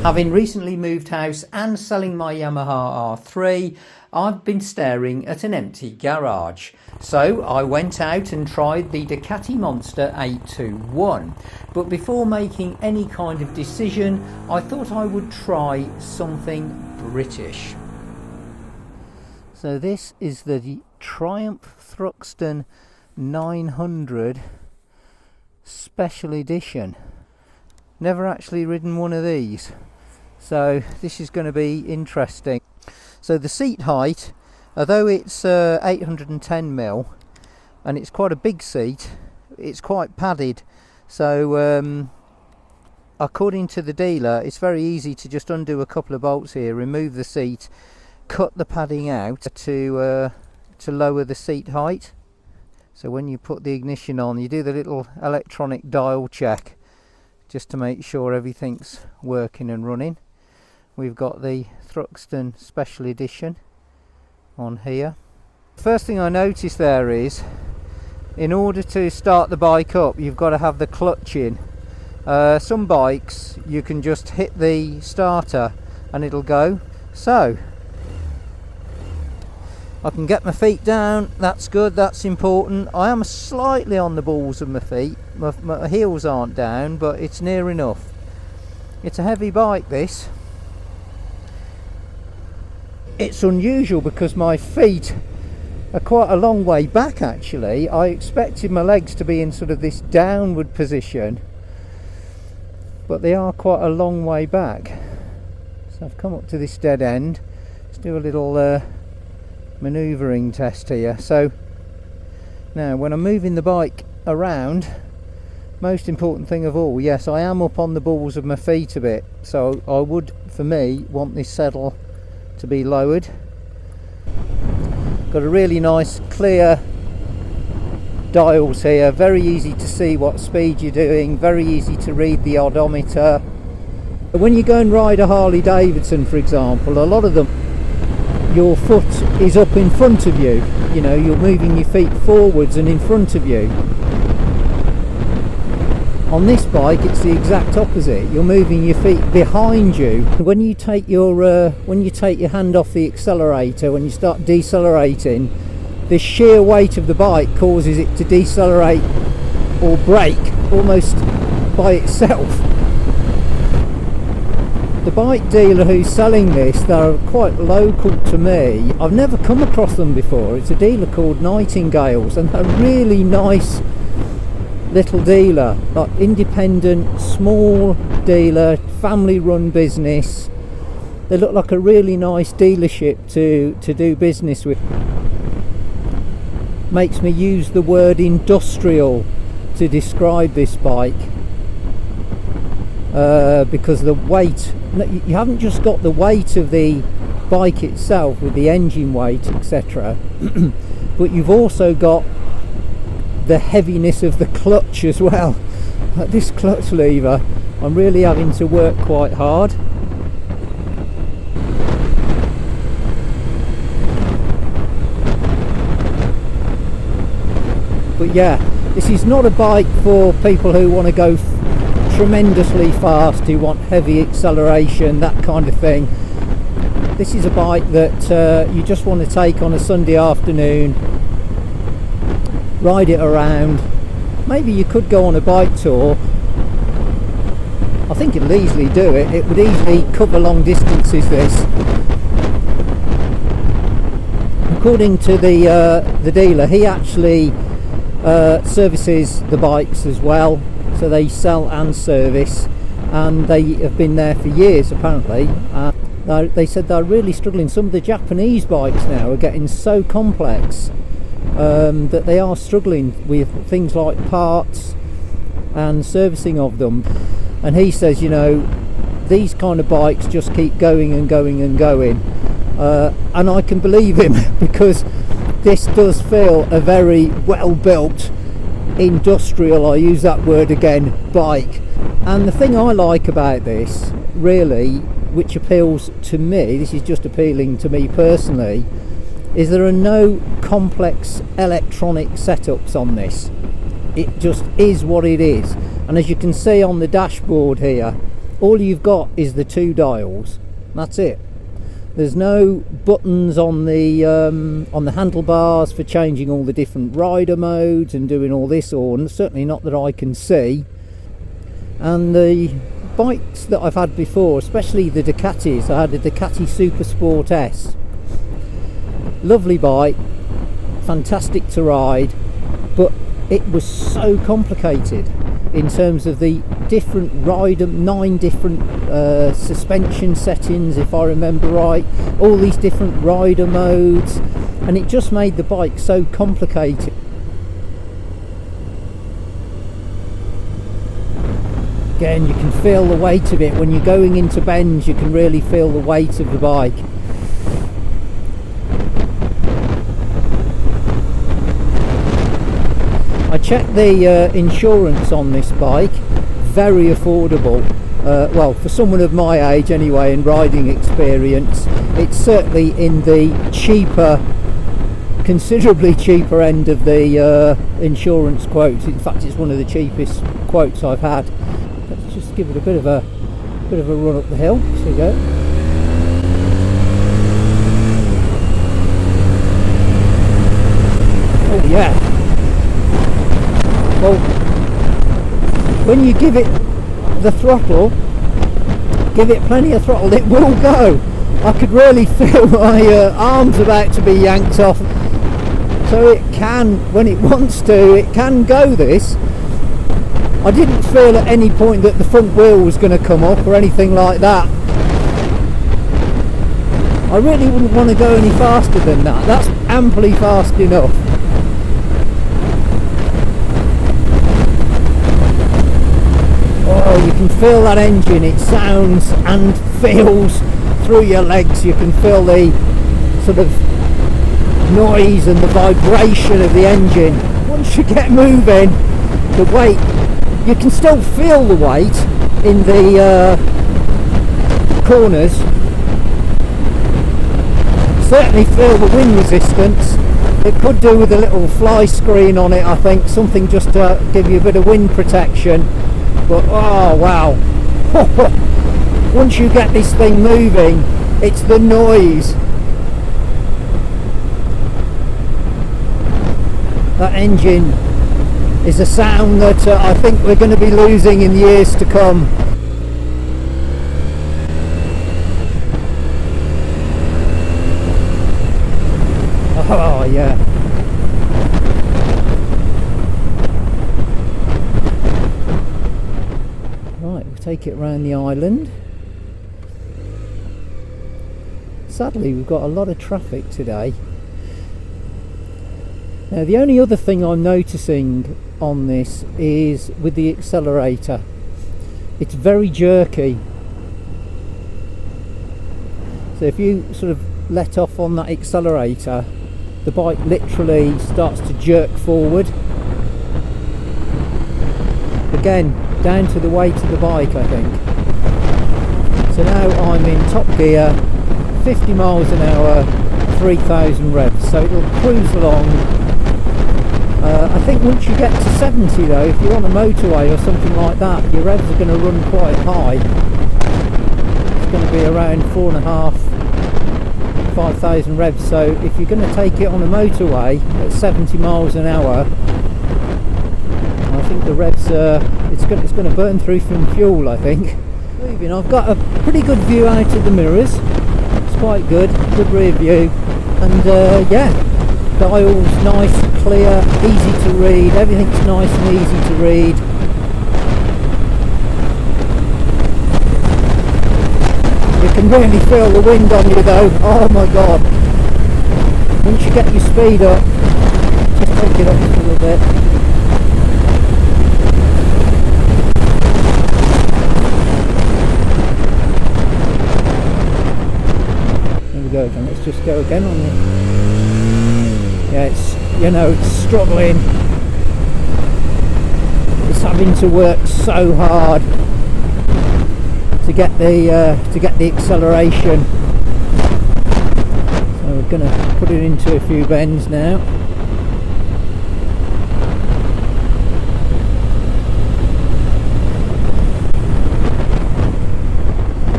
Having recently moved house and selling my Yamaha R3, I've been staring at an empty garage. So I went out and tried the Ducati Monster 821. But before making any kind of decision, I thought I would try something British. So this is the Triumph Thruxton 900 Special Edition. Never actually ridden one of these, so this is going to be interesting. So the seat height, although it's 810mm and it's quite a big seat, it's quite padded. So according to the dealer, it's very easy to just undo a couple of bolts here, remove the seat, cut the padding out to lower the seat height. So when you put the ignition on, you do the little electronic dial check just to make sure everything's working and running. We've got the Thruxton Special Edition on here. First thing I noticed there is, in order to start the bike up, you've got to have the clutch in. Some bikes you can just hit the starter and it'll go. So I can get my feet down, that's good, that's important. I am slightly on the balls of my feet, my heels aren't down, but it's near enough. It's a heavy bike, this. It's unusual because my feet are quite a long way back actually. I expected my legs to be in sort of this downward position, but they are quite a long way back. So I've come up to this dead end. Let's do a little manoeuvring test here. So now when I'm moving the bike around, most important thing of all, yes, I am up on the balls of my feet a bit, so I would, for me, want this saddle to be lowered. Got a really nice clear dials here, very easy to see what speed you're doing, very easy to read the odometer. When you go and ride a Harley Davidson, for example, a lot of them, your foot is up in front of you, you know, you're moving your feet forwards and in front of you. On this bike it's the exact opposite, you're moving your feet behind you. When you take your hand off the accelerator, when you start decelerating, the sheer weight of the bike causes it to decelerate or brake almost by itself. The bike dealer who's selling this, they're quite local to me. I've never come across them before. It's a dealer called Nightingales, and they're a really nice little dealer, like independent, small dealer, family run business. They look like a really nice dealership to do business with. Makes me use the word industrial to describe this bike. Because the weight, you haven't just got the weight of the bike itself with the engine weight, etc. but you've also got the heaviness of the clutch as well. Like this clutch lever, I'm really having to work quite hard. But yeah, this is not a bike for people who want to go tremendously fast, who want heavy acceleration, that kind of thing. This is a bike that you just want to take on a Sunday afternoon, ride it around. Maybe you could go on a bike tour. I think it'll easily do it. It would easily cover long distances, this. According to the dealer, he actually services the bikes as well. So they sell and service, and they have been there for years apparently. They said they're really struggling. Some of the Japanese bikes now are getting so complex that they are struggling with things like parts and servicing of them. And he says, you know, these kind of bikes just keep going and going and going. And I can believe him because this does feel a very well built, industrial, I use that word again, bike. And the thing I like about this really, which appeals to me, this is just appealing to me personally, is there are no complex electronic setups on this. It just is what it is. And as you can see on the dashboard here, all you've got is the 2 dials. That's it. There's no buttons on the handlebars for changing all the different rider modes and doing all this, or certainly not that I can see. And the bikes that I've had before, especially the Ducatis, I had a Ducati Super Sport S. Lovely bike, fantastic to ride, but it was so complicated in terms of the different rider, 9 different suspension settings, if I remember right, all these different rider modes, and it just made the bike so complicated. Again, you can feel the weight of it when you're going into bends. You can really feel the weight of the bike. I checked the insurance on this bike, very affordable. Well, for someone of my age anyway and riding experience, it's certainly in the cheaper, considerably cheaper end of the insurance quotes. In fact, it's one of the cheapest quotes I've had. Let's just give it a bit of a run up the hill. So we go. Oh yeah. Well, when you give it the throttle, give it plenty of throttle, it will go. I could really feel my arms about to be yanked off. So it can, when it wants to, it can go this. I didn't feel at any point that the front wheel was going to come up or anything like that. I really wouldn't want to go any faster than that. That's amply fast enough. Oh, you can feel that engine. It sounds and feels through your legs. You can feel the sort of noise and the vibration of the engine. Once you get moving, the weight, you can still feel the weight in the corners. Certainly feel the wind resistance. It could do with a little fly screen on it, I think, something just to give you a bit of wind protection. But oh wow, once you get this thing moving, it's the noise. That engine is a sound that I think we're going to be losing in years to come. Oh yeah. Right, we'll take it around the island. Sadly, we've got a lot of traffic today. Now, the only other thing I'm noticing on this is with the accelerator. It's very jerky. So if you sort of let off on that accelerator, the bike literally starts to jerk forward. Again, down to the weight of the bike, I think. So now I'm in top gear, 50 miles an hour, 3,000 revs, so it'll cruise along. I think once you get to 70 though, if you're on a motorway or something like that, your revs are going to run quite high. It's going to be around 4,500, 5,000 revs, so if you're going to take it on a motorway at 70 miles an hour, I think the revs, it's going to burn through some fuel, I think. Moving, I've got a pretty good view out of the mirrors. It's quite good rear view, and yeah, dials nice, clear, easy to read. Everything's nice and easy to read. You can really feel the wind on you though. Oh my god! Once you get your speed up, just take it up a little bit. Go again. Let's just go again on it. Yeah, it's, you know, it's struggling. It's having to work so hard to get the acceleration. So we're going to put it into a few bends now.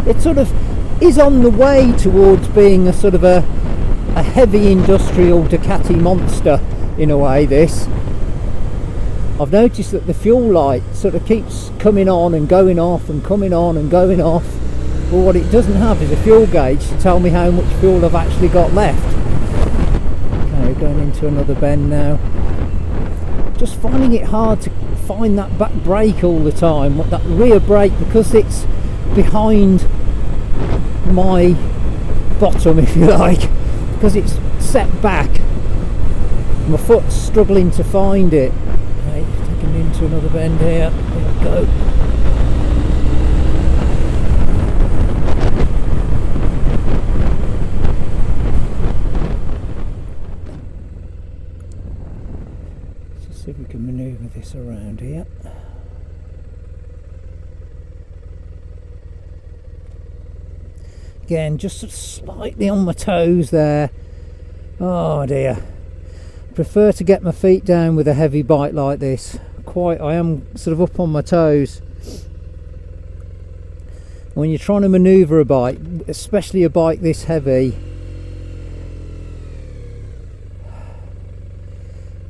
it sort of is on the way towards being a sort of a heavy industrial Ducati monster in a way. This, I've noticed that the fuel light sort of keeps coming on and going off and coming on and going off, but what it doesn't have is a fuel gauge to tell me how much fuel I've actually got left. Okay, going into another bend now. Just finding it hard to find that back brake all the time, that rear brake, because it's behind my bottom, if you like, because it's set back. My foot's struggling to find it. Okay, taking me into another bend here. There we go. Let's see if we can manoeuvre this around here. Again, just slightly on my toes there. Oh dear. Prefer to get my feet down with a heavy bike like this. I am sort of up on my toes. When you're trying to manoeuvre a bike, especially a bike this heavy,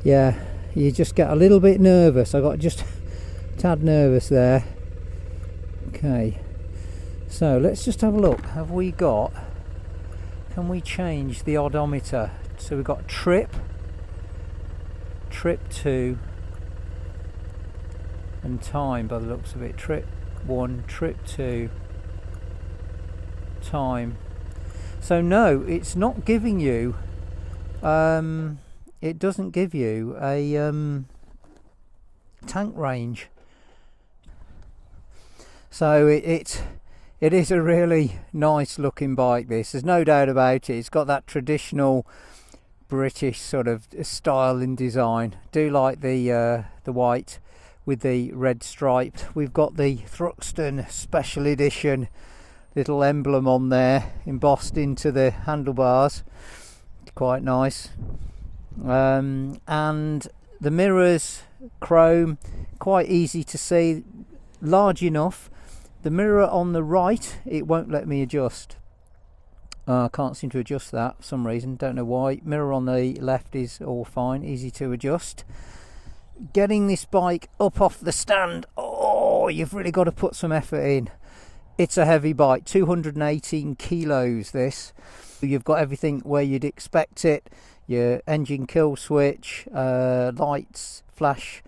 yeah, you just get a little bit nervous. I got just a tad nervous there. Okay. So let's just have a look. Have we got, can we change the odometer? So we've got trip 2 and time by the looks of it. Trip 1, trip 2, time. So no, it's not giving you, it doesn't give you a tank range. So it is a really nice looking bike, this, there's no doubt about it. It's got that traditional British sort of style and design. Do like the white with the red stripe. We've got the Thruxton special edition little emblem on there embossed into the handlebars. Quite nice. And the mirrors, chrome, quite easy to see, large enough. The mirror on the right, it won't let me adjust. I can't seem to adjust that for some reason, don't know why. Mirror on the left is all fine, easy to adjust. Getting this bike up off the stand, oh, you've really got to put some effort in. It's a heavy bike, 218 kilos this. You've got everything where you'd expect it. Your engine kill switch, lights, flash,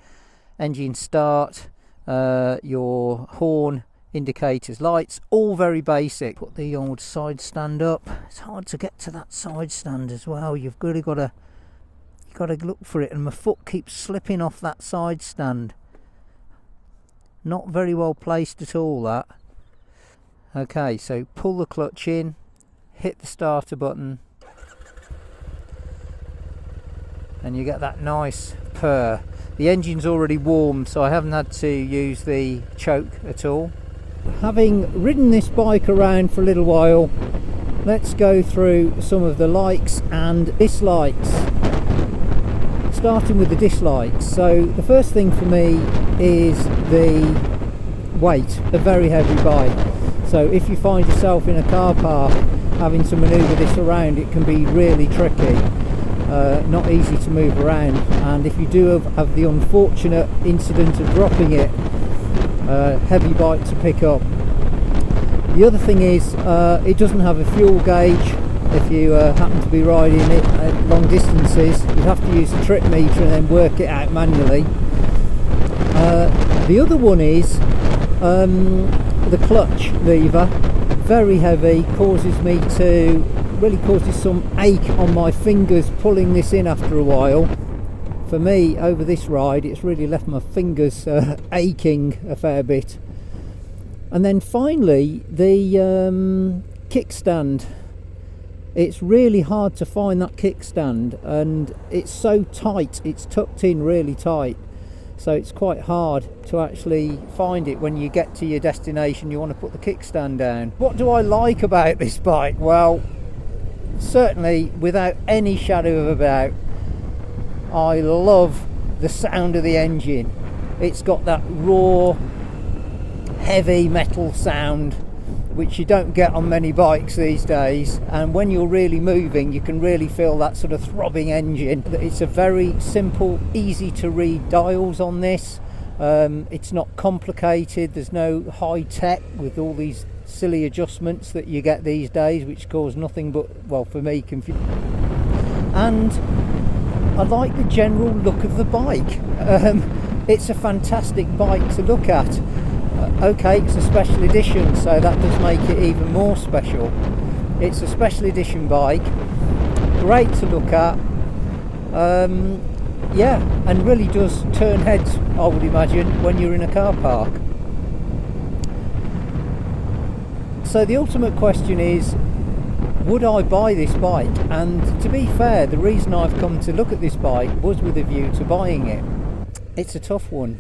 engine start, your horn, indicators, lights, all very basic. Put the old side stand up. It's hard to get to that side stand as well. You've really got to look for it, and my foot keeps slipping off that side stand. Not very well placed at all, that. Okay, so pull the clutch in, hit the starter button, and you get that nice purr. The engine's already warmed, so I haven't had to use the choke at all. Having ridden this bike around for a little while, let's go through some of the likes and dislikes. Starting with the dislikes. So the first thing for me is the weight, a very heavy bike. So if you find yourself in a car park having to manoeuvre this around, it can be really tricky. Not easy to move around, and if you do have the unfortunate incident of dropping it, heavy bike to pick up. The other thing is it doesn't have a fuel gauge. If you happen to be riding it at long distances, you have to use a trip meter and then work it out manually. The other one is the clutch lever, very heavy, really causes some ache on my fingers pulling this in after a while. For me, over this ride, it's really left my fingers aching a fair bit. And then finally, the kickstand. It's really hard to find that kickstand, and it's so tight, it's tucked in really tight, so it's quite hard to actually find it. When you get to your destination, you want to put the kickstand down. What do I like about this bike? Well, certainly without any shadow of a doubt, I love the sound of the engine. It's got that raw, heavy metal sound which you don't get on many bikes these days, and when you're really moving you can really feel that sort of throbbing engine. It's a very simple, easy to read dials on this. It's not complicated, there's no high tech with all these silly adjustments that you get these days, which cause nothing but, well, for me, confusion. And I like the general look of the bike. It's a fantastic bike to look at. Okay, it's a special edition, so that does make it even more special. It's a special edition bike, great to look at. Yeah, and really does turn heads, I would imagine, when you're in a car park. So the ultimate question is, would I buy this bike? And to be fair, the reason I've come to look at this bike was with a view to buying it. It's a tough one.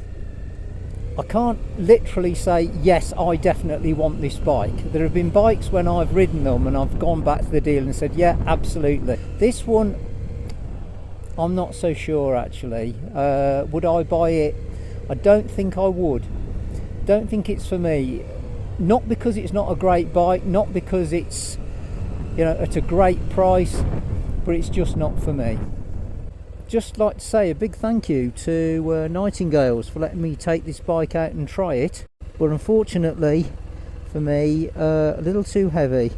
I can't literally say, yes, I definitely want this bike. There have been bikes when I've ridden them and I've gone back to the dealer and said, yeah, absolutely. This one, I'm not so sure actually. Would I buy it? I don't think I would. Don't think it's for me. Not because it's not a great bike, not because it's, you know, at a great price, but it's just not for me. Just like to say a big thank you to Nightingales for letting me take this bike out and try it, but unfortunately for me, a little too heavy.